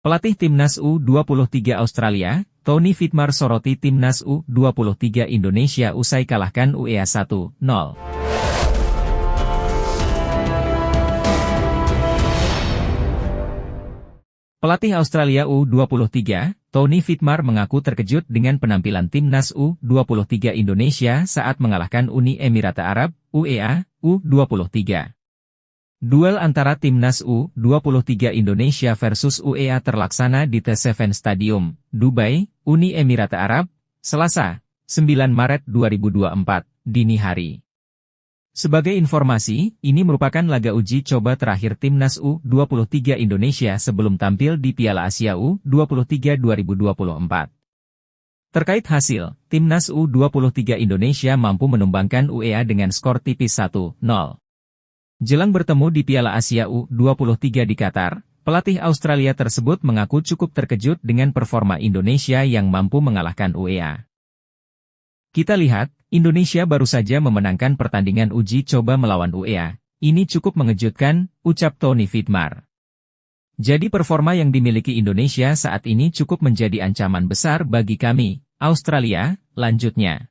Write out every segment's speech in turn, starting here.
Pelatih Timnas U23 Australia, Tony Fitmar soroti Timnas U23 Indonesia usai kalahkan UEA 1-0. Pelatih Australia U23, Tony Fitmar mengaku terkejut dengan penampilan Timnas U23 Indonesia saat mengalahkan Uni Emirat Arab, UEA, U23. Duel antara Timnas U23 Indonesia versus UEA terlaksana di The7 Stadium, Dubai, Uni Emirat Arab, Selasa, 9 Maret 2024, dini hari. Sebagai informasi, ini merupakan laga uji coba terakhir Timnas U23 Indonesia sebelum tampil di Piala Asia U23 2024. Terkait hasil, Timnas U23 Indonesia mampu menumbangkan UEA dengan skor tipis 1-0. Jelang bertemu di Piala Asia U23 di Qatar, pelatih Australia tersebut mengaku cukup terkejut dengan performa Indonesia yang mampu mengalahkan UEA. Kita lihat, Indonesia baru saja memenangkan pertandingan uji coba melawan UEA. Ini cukup mengejutkan, ucap Tony Fitmar. Jadi performa yang dimiliki Indonesia saat ini cukup menjadi ancaman besar bagi kami, Australia, lanjutnya.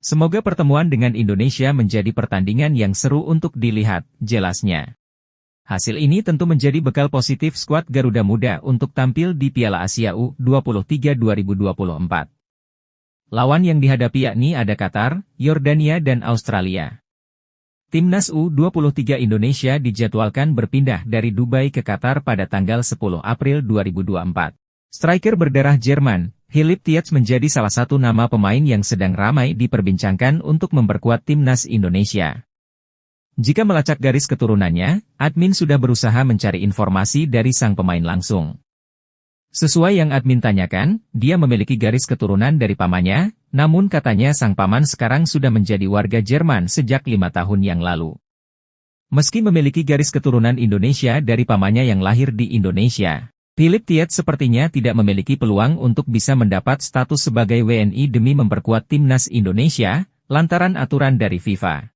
Semoga pertemuan dengan Indonesia menjadi pertandingan yang seru untuk dilihat, jelasnya. Hasil ini tentu menjadi bekal positif skuad Garuda Muda untuk tampil di Piala Asia U23 2024. Lawan yang dihadapi yakni ada Qatar, Yordania dan Australia. Timnas U23 Indonesia dijadwalkan berpindah dari Dubai ke Qatar pada tanggal 10 April 2024. Striker berdarah Jerman, Philipp Tietz menjadi salah satu nama pemain yang sedang ramai diperbincangkan untuk memperkuat Timnas Indonesia. Jika melacak garis keturunannya, admin sudah berusaha mencari informasi dari sang pemain langsung. Sesuai yang admin tanyakan, dia memiliki garis keturunan dari pamannya, namun katanya sang paman sekarang sudah menjadi warga Jerman sejak 5 tahun yang lalu. Meski memiliki garis keturunan Indonesia dari pamannya yang lahir di Indonesia, Philipp Tietz sepertinya tidak memiliki peluang untuk bisa mendapat status sebagai WNI demi memperkuat Timnas Indonesia, lantaran aturan dari FIFA.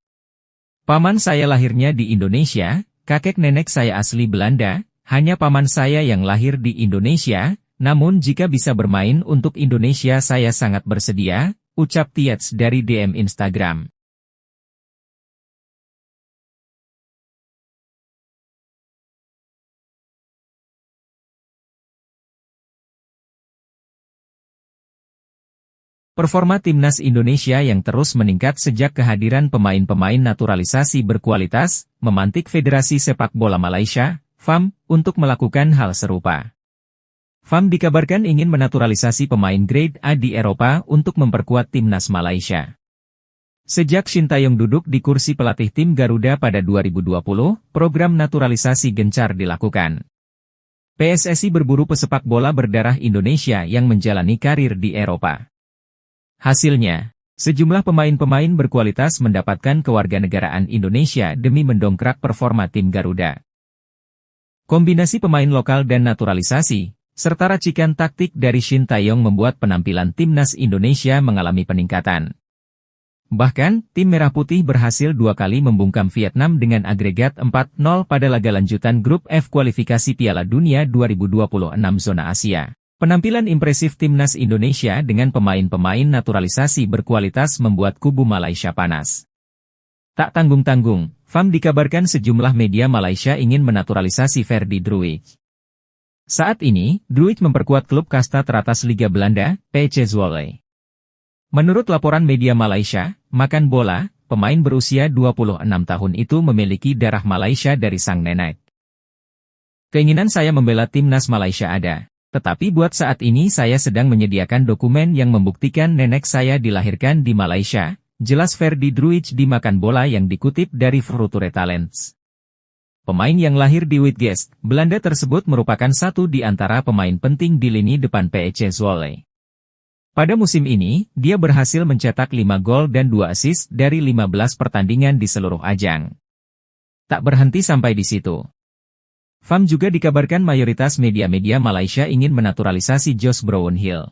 Paman saya lahirnya di Indonesia, kakek nenek saya asli Belanda, hanya paman saya yang lahir di Indonesia, namun jika bisa bermain untuk Indonesia saya sangat bersedia, ucap Tietz dari DM Instagram. Performa Timnas Indonesia yang terus meningkat sejak kehadiran pemain-pemain naturalisasi berkualitas, memantik Federasi Sepak Bola Malaysia, FAM, untuk melakukan hal serupa. FAM dikabarkan ingin menaturalisasi pemain grade A di Eropa untuk memperkuat Timnas Malaysia. Sejak Shin Taeyong duduk di kursi pelatih tim Garuda pada 2020, program naturalisasi gencar dilakukan. PSSI berburu pesepak bola berdarah Indonesia yang menjalani karir di Eropa. Hasilnya, sejumlah pemain-pemain berkualitas mendapatkan kewarganegaraan Indonesia demi mendongkrak performa tim Garuda. Kombinasi pemain lokal dan naturalisasi, serta racikan taktik dari Shin Taeyong membuat penampilan Timnas Indonesia mengalami peningkatan. Bahkan, tim Merah Putih berhasil 2 kali membungkam Vietnam dengan agregat 4-0 pada laga lanjutan Grup F kualifikasi Piala Dunia 2026 zona Asia. Penampilan impresif Timnas Indonesia dengan pemain-pemain naturalisasi berkualitas membuat kubu Malaysia panas. Tak tanggung-tanggung, FAM dikabarkan sejumlah media Malaysia ingin menaturalisasi Ferdy Druijs. Saat ini, Druijs memperkuat klub kasta teratas Liga Belanda, PSV Zwolle. Menurut laporan media Malaysia, Makan Bola, pemain berusia 26 tahun itu memiliki darah Malaysia dari sang nenek. Keinginan saya membela Timnas Malaysia ada. Tetapi buat saat ini saya sedang menyediakan dokumen yang membuktikan nenek saya dilahirkan di Malaysia, jelas Ferdy Druijs di Makan Bola yang dikutip dari Future Talents. Pemain yang lahir di Uitgeest, Belanda tersebut merupakan satu di antara pemain penting di lini depan PSV Zwolle. Pada musim ini, dia berhasil mencetak 5 gol dan 2 assist dari 15 pertandingan di seluruh ajang. Tak berhenti sampai di situ. FAM juga dikabarkan mayoritas media-media Malaysia ingin menaturalisasi Josh Brownhill.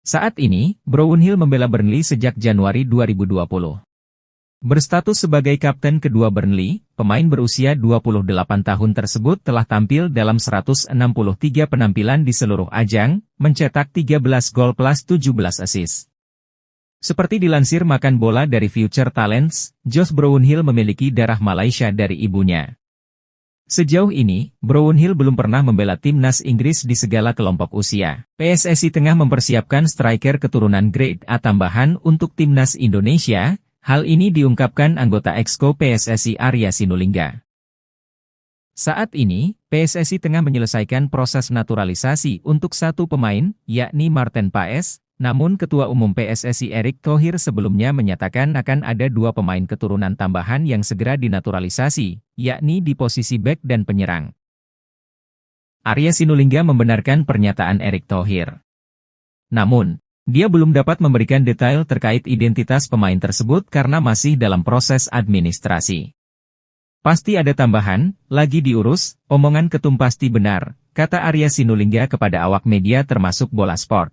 Saat ini, Brownhill membela Burnley sejak Januari 2020. Berstatus sebagai kapten kedua Burnley, pemain berusia 28 tahun tersebut telah tampil dalam 163 penampilan di seluruh ajang, mencetak 13 gol plus 17 assist. Seperti dilansir Makan Bola dari Future Talents, Josh Brownhill memiliki darah Malaysia dari ibunya. Sejauh ini, Brownhill belum pernah membela timnas Inggris di segala kelompok usia. PSSI tengah mempersiapkan striker keturunan Grade A tambahan untuk timnas Indonesia. Hal ini diungkapkan anggota Exco PSSI Arya Sinulinga. Saat ini, PSSI tengah menyelesaikan proses naturalisasi untuk satu pemain, yakni Marten Paes. Namun Ketua Umum PSSI Erick Thohir sebelumnya menyatakan akan ada dua pemain keturunan tambahan yang segera dinaturalisasi, yakni di posisi bek dan penyerang. Arya Sinulinga membenarkan pernyataan Erick Thohir. Namun, dia belum dapat memberikan detail terkait identitas pemain tersebut karena masih dalam proses administrasi. Pasti ada tambahan, lagi diurus, omongan ketum pasti benar, kata Arya Sinulinga kepada awak media termasuk Bola Sport.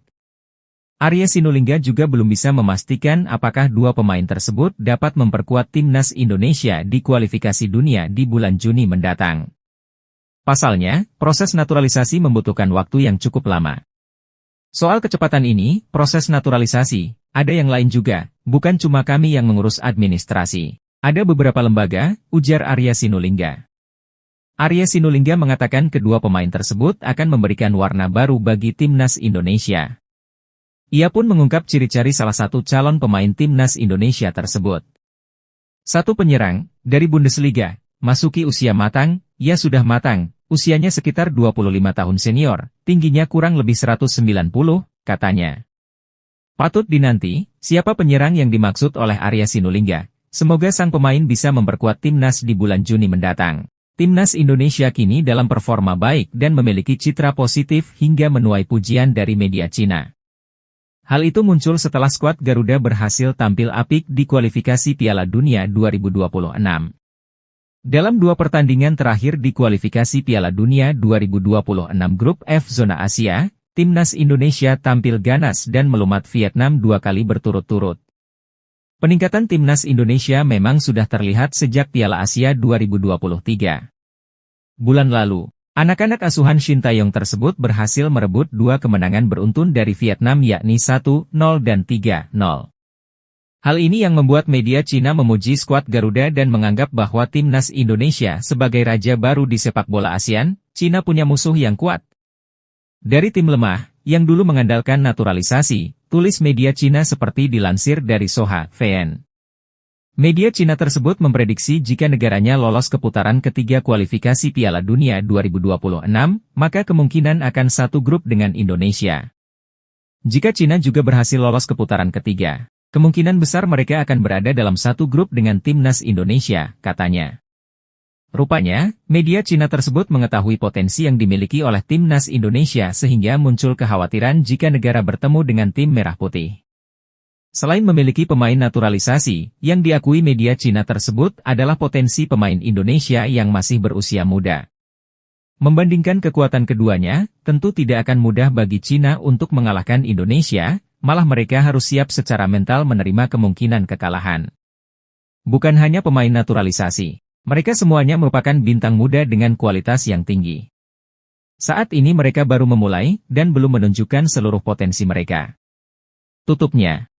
Arya Sinulinga juga belum bisa memastikan apakah dua pemain tersebut dapat memperkuat timnas Indonesia di kualifikasi dunia di bulan Juni mendatang. Pasalnya, proses naturalisasi membutuhkan waktu yang cukup lama. Soal kecepatan ini, proses naturalisasi, ada yang lain juga, bukan cuma kami yang mengurus administrasi. Ada beberapa lembaga, ujar Arya Sinulinga. Arya Sinulinga mengatakan kedua pemain tersebut akan memberikan warna baru bagi timnas Indonesia. Ia pun mengungkap ciri-ciri salah satu calon pemain timnas Indonesia tersebut. Satu penyerang, dari Bundesliga, masuki usia matang, ia sudah matang, usianya sekitar 25 tahun senior, tingginya kurang lebih 190, katanya. Patut dinanti, siapa penyerang yang dimaksud oleh Arya Sinulinga. Semoga sang pemain bisa memperkuat timnas di bulan Juni mendatang. Timnas Indonesia kini dalam performa baik dan memiliki citra positif hingga menuai pujian dari media Cina. Hal itu muncul setelah skuad Garuda berhasil tampil apik di kualifikasi Piala Dunia 2026. Dalam dua pertandingan terakhir di kualifikasi Piala Dunia 2026 Grup F Zona Asia, timnas Indonesia tampil ganas dan melumat Vietnam 2 kali berturut-turut. Peningkatan timnas Indonesia memang sudah terlihat sejak Piala Asia 2023. Bulan lalu, anak-anak asuhan Shin Taeyong tersebut berhasil merebut dua kemenangan beruntun dari Vietnam yakni 1-0 dan 3-0. Hal ini yang membuat media Cina memuji skuad Garuda dan menganggap bahwa timnas Indonesia sebagai raja baru di sepak bola ASEAN, Cina punya musuh yang kuat. Dari tim lemah, yang dulu mengandalkan naturalisasi, tulis media Cina seperti dilansir dari Soha VN. Media Cina tersebut memprediksi jika negaranya lolos ke putaran ketiga kualifikasi Piala Dunia 2026, maka kemungkinan akan satu grup dengan Indonesia. Jika Cina juga berhasil lolos ke putaran ketiga, kemungkinan besar mereka akan berada dalam satu grup dengan timnas Indonesia, katanya. Rupanya, media Cina tersebut mengetahui potensi yang dimiliki oleh timnas Indonesia sehingga muncul kekhawatiran jika negara bertemu dengan tim merah putih. Selain memiliki pemain naturalisasi, yang diakui media Cina tersebut adalah potensi pemain Indonesia yang masih berusia muda. Membandingkan kekuatan keduanya, tentu tidak akan mudah bagi Cina untuk mengalahkan Indonesia, malah mereka harus siap secara mental menerima kemungkinan kekalahan. Bukan hanya pemain naturalisasi, mereka semuanya merupakan bintang muda dengan kualitas yang tinggi. Saat ini mereka baru memulai dan belum menunjukkan seluruh potensi mereka. Tutupnya.